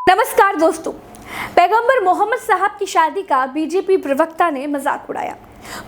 नमस्कार दोस्तों, पैगंबर मोहम्मद साहब की शादी का बीजेपी प्रवक्ता ने मजाक उड़ाया।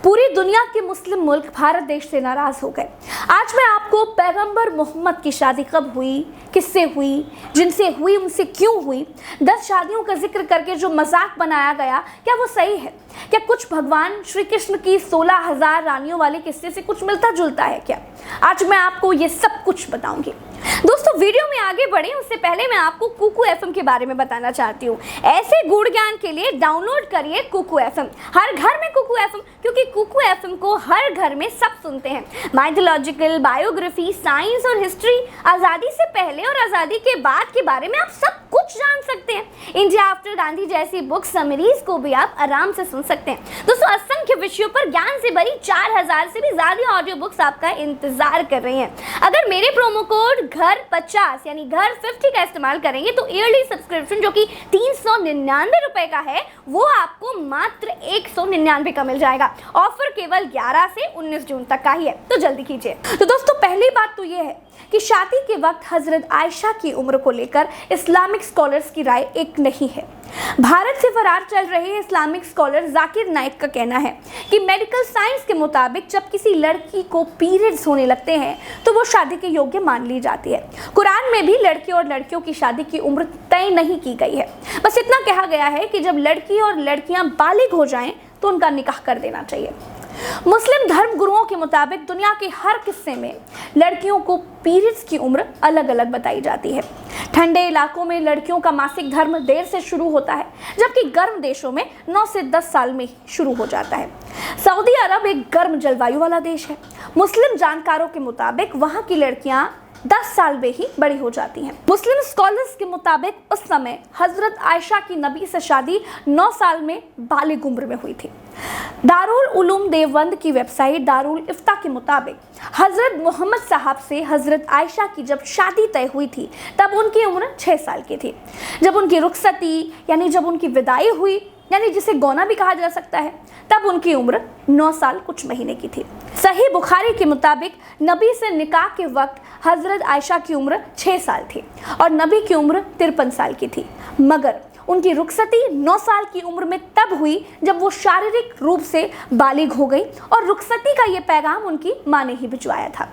पूरी दुनिया के मुस्लिम मुल्क भारत देश से नाराज हो गए। आज मैं आपको पैगंबर मोहम्मद की शादी कब हुई, किससे हुई, जिनसे हुई उनसे क्यों हुई, 10 शादियों का जिक्र करके जो मजाक बनाया गया, क्या वो सही है? क्या कुछ भगवान श्री कृष्ण की 16,000 रानियों वाले किस्से से कुछ मिलता जुलता है क्या? आज मैं आपको ये सब कुछ बताऊंगी। दोस्तों, वीडियो में आगे बढ़े उससे पहले मैं आपको कुकू एफएम के बारे में बताना चाहती हूँ। ऐसे गूढ़ ज्ञान के लिए डाउनलोड करिए कुकू एफएम। हर घर में कुकू एफएम, क्योंकि कुकू एफएम को हर घर में सब सुनते हैं। माइथोलॉजिकल, बायोग्राफी, साइंस और हिस्ट्री, आज़ादी से पहले और आज़ादी के बाद के बारे में आप सब कुछ जान सकते हैं। इंडिया आफ्टर गांधी जैसी बुक समरीज को भी आप आराम से सुन सकते हैं। दोस्तों, असंख्य विषयों पर ज्ञान से भरी 4000 से भी ज्यादा ऑडियो बुक्स आपका इंतजार कर रही हैं। अगर मेरे प्रोमो कोड घर 50 यानी घर 50 का इस्तेमाल करेंगे तो ईयरली सब्सक्रिप्शन जो कि 399 रुपए का है वो आपको मात्र 199 का मिल जाएगा। ऑफर केवल 11 से 19 जून तक का ही है, तो जल्दी कीजिए। तो दोस्तों, पहली बात तो ये है कि शादी के वक्त हजरत आयशा की उम्र को लेकर इस्लामिक स्कॉलर्स की राय एक नहीं है। भारत से फरार चल रहे इस्लामिक स्कॉलर जाकिर नाइक का कहना है कि मेडिकल साइंस के मुताबिक जब किसी लड़की को पीरियड्स होने लगते हैं तो वो शादी के योग्य मान ली जाती है। कुरान में भी लड़के और लड़कियों की शादी की उम्र तय नहीं की गई है। बस इतना कहा गया है कि जब लड़की और लड़कियां बालिग हो जाएं तो उनका निकाह कर देना चाहिए। मुस्लिम धर्म गुरुओं के मुताबिक दुनिया के हर किस्से में लड़कियों को पीरियड्स की उम्र अलग अलग बताई जाती है। ठंडे इलाकों में लड़कियों का मासिक धर्म देर से शुरू होता है, जबकि गर्म देशों में 9 से 10 साल में शुरू हो जाता है। सऊदी अरब एक गर्म जलवायु वाला देश है। मुस्लिम जानकारों के मुताबिक वहाँ की लड़कियां 10 साल में ही बड़ी हो जाती हैं। मुस्लिम स्कॉलर्स के मुताबिक उस समय हजरत आयशा की नबी से शादी 9 साल में बालिग उम्र में हुई थी। दारुल उलूम देवबंद की वेबसाइट दारुल इफ्ता के मुताबिक हजरत मोहम्मद साहब से हजरत आयशा की जब शादी तय हुई थी तब उनकी उम्र 6 साल की थी। जब उनकी रुखसती यानी जब उनकी विदाई हुई, यानी जिसे गौना भी कहा जा सकता है, तब उनकी उम्र 9 साल कुछ महीने की थी। सही बुखारी के मुताबिक नबी से निकाह के वक्त हजरत आयशा की उम्र 6 साल थी और नबी की उम्र 53 साल की थी, मगर उनकी रुखसती 9 साल की उम्र में तब हुई जब वो शारीरिक रूप से बालिग हो गई और रुखसती का ये पैगाम उनकी माँ ने ही भिजवाया था।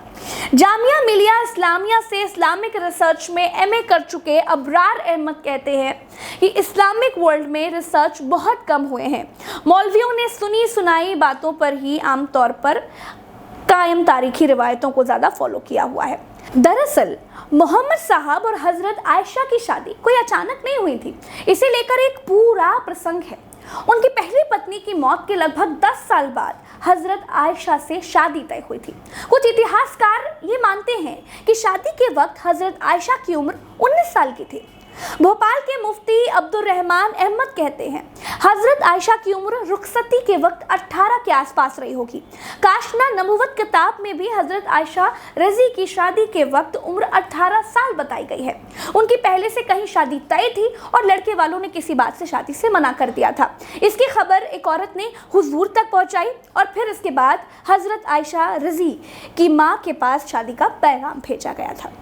जामिया मिलिया इस्लामिया से इस्लामिक रिसर्च में एमए कर चुके अबरार अहमद कहते हैं कि इस्लामिक वर्ल्ड में रिसर्च बहुत कम हुए हैं। मौलवियों ने सुनी सुनाई बातों पर ही आमतौर पर कायम तारीखी रिवायतों को ज़्यादा फॉलो किया हुआ है। दरअसल मोहम्मद साहब और हजरत आयशा की शादी कोई अचानक नहीं हुई थी। इसे लेकर एक पूरा प्रसंग है। उनकी पहली पत्नी की मौत के लगभग 10 साल बाद हजरत आयशा से शादी तय हुई थी। कुछ इतिहासकार ये मानते हैं कि शादी के वक्त हजरत आयशा की उम्र 19 साल की थी। भोपाल के मुफ्ती अब्दुल रहमान अहमद कहते हैं हजरत आयशा की उम्र रुखसती के वक्त 18 के आसपास रही होगी। काशना नबुवत किताब में भी हजरत आयशा रजी की शादी के वक्त उम्र 18 साल बताई गई है। उनकी पहले से कहीं शादी तय थी और लड़के वालों ने किसी बात से शादी से मना कर दिया था। इसकी खबर एक औरत ने हुजूर तक पहुंचाई और फिर इसके बाद हजरत आयशा रजी की माँ के पास शादी का पैगाम भेजा गया था।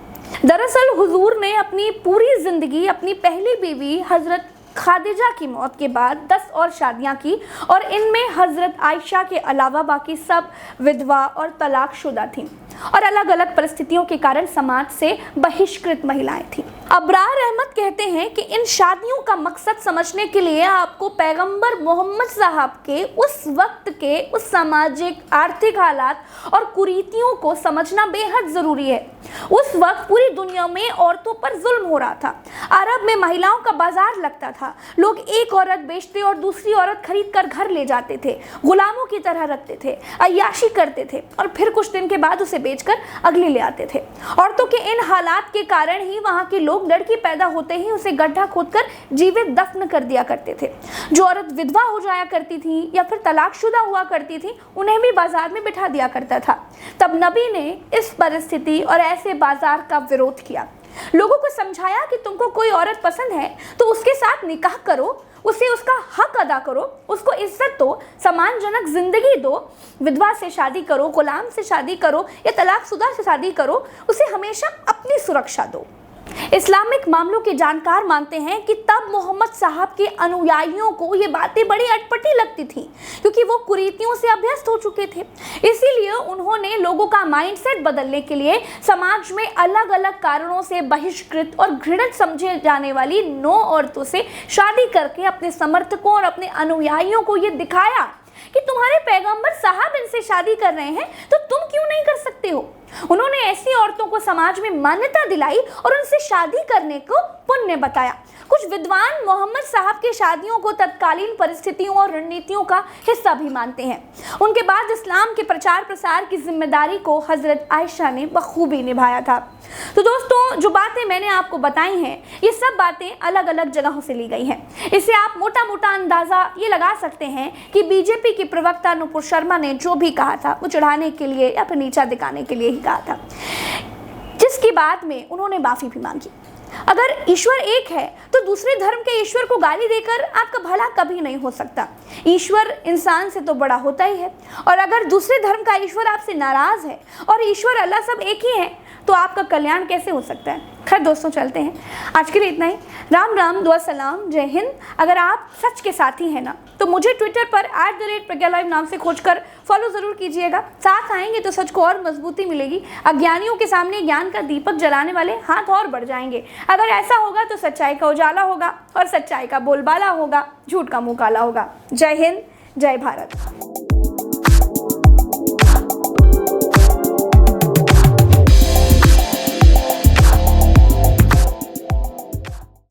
दरअसल हुजूर ने अपनी पूरी जिंदगी अपनी पहली बीवी हजरत खादिजा की मौत के बाद 10 और शादियां की और इनमें हजरत आयशा के अलावा बाकी सब विधवा और तलाकशुदा थीं और अलग अलग परिस्थितियों के कारण समाज से बहिष्कृत महिलाएं थीं। अबरार अहमद कहते हैं कि इन शादियों का मकसद समझने के लिए आपको पैगंबर मोहम्मद साहब के उस वक्त के उस सामाजिक आर्थिक हालात और कुरीतियों को समझना बेहद ज़रूरी है। उस वक्त पूरी दुनिया में औरतों पर जुल्म हो रहा था। अरब में महिलाओं का बाजार लगता था। लोग एक औरत बेचते और दूसरी औरत खरीद कर घर ले जाते थे, गुलामों की तरह रखते थे, अय्याशी करते थे और फिर कुछ दिन के बाद उसे बेचकर अगली ले आते थे। औरतों के इन हालात के कारण ही वहाँ के लोग लड़की पैदा होते ही उसे गड्ढा खोदकर जीवित दफन कर दिया करते थे। जो औरत विधवा हो जाया करती थी या फिर तलाकशुदा हुआ करती थी उन्हें भी बाजार में बिठा दिया करता था। तब नबी ने इस परिस्थिति और ऐसे बाजार का विरोध किया। लोगों को समझाया कि तुमको कोई औरत पसंद है तो उसके साथ निकाह करो, उसे उसका हक अदा करो, उसको इज्जत दो, सम्मानजनक जिंदगी दो। विधवा से शादी करो, गुलाम से शादी करो या तलाकशुदा से शादी करो, उसे हमेशा अपनी सुरक्षा दो। इस्लामिक मामलों के जानकार मानते हैं कि तब मोहम्मद साहब के अनुयायियों को ये बातें बड़ी अटपटी लगती थी, क्योंकि वो कुरीतियों से अभ्यस्त हो चुके थे। इसीलिए उन्होंने लोगों का माइंडसेट बदलने के लिए समाज में अलग अलग कारणों से बहिष्कृत और घृणित समझे जाने वाली 9 औरतों से शादी करके अपने समर्थकों और अपने अनुयायियों को ये दिखाया कि तुम्हारे पैगंबर साहब इनसे शादी कर रहे हैं तो तुम क्यों नहीं कर सकते हो। उन्होंने ऐसी औरतों को समाज में मान्यता दिलाई और उनसे शादी करने को पुण्य बताया। कुछ विद्वान मोहम्मद साहब की शादियों को तत्कालीन परिस्थितियों और रणनीतियों का हिस्सा भी मानते हैं। उनके बाद इस्लाम के प्रचार प्रसार की जिम्मेदारी को हजरत आयशा ने बखूबी निभाया था। तो दोस्तों, जो बातें मैंने आपको बताई हैं, ये सब बातें अलग अलग जगहों से ली गई हैं। इससे आप मोटा मोटा अंदाजा ये लगा सकते हैं कि बीजेपी की प्रवक्ता नुपुर शर्मा ने जो भी कहा था वो चढ़ाने के लिए या फिर नीचा दिखाने के लिए ही कहा था, जिसकी बाद में उन्होंने माफी भी मांगी। अगर ईश्वर एक है तो दूसरे धर्म के ईश्वर को गाली देकर आपका भला कभी नहीं हो सकता। ईश्वर इंसान से तो बड़ा होता ही है, और अगर दूसरे धर्म का ईश्वर आपसे नाराज है और ईश्वर अल्लाह सब एक ही है तो आपका कल्याण कैसे हो सकता है। खैर दोस्तों, चलते हैं। आज के लिए इतना ही। राम राम, दुआ सलाम, जय हिंद। अगर आप सच के साथी हैं ना तो मुझे ट्विटर पर @प्रज्ञालाइव नाम से खोजकर फॉलो ज़रूर कीजिएगा। साथ आएंगे तो सच को और मजबूती मिलेगी। अज्ञानियों के सामने ज्ञान का दीपक जलाने वाले हाथ और बढ़ जाएंगे। अगर ऐसा होगा तो सच्चाई का उजाला होगा और सच्चाई का बोलबाला होगा, झूठ का मुंह काला होगा। जय हिंद, जय भारत।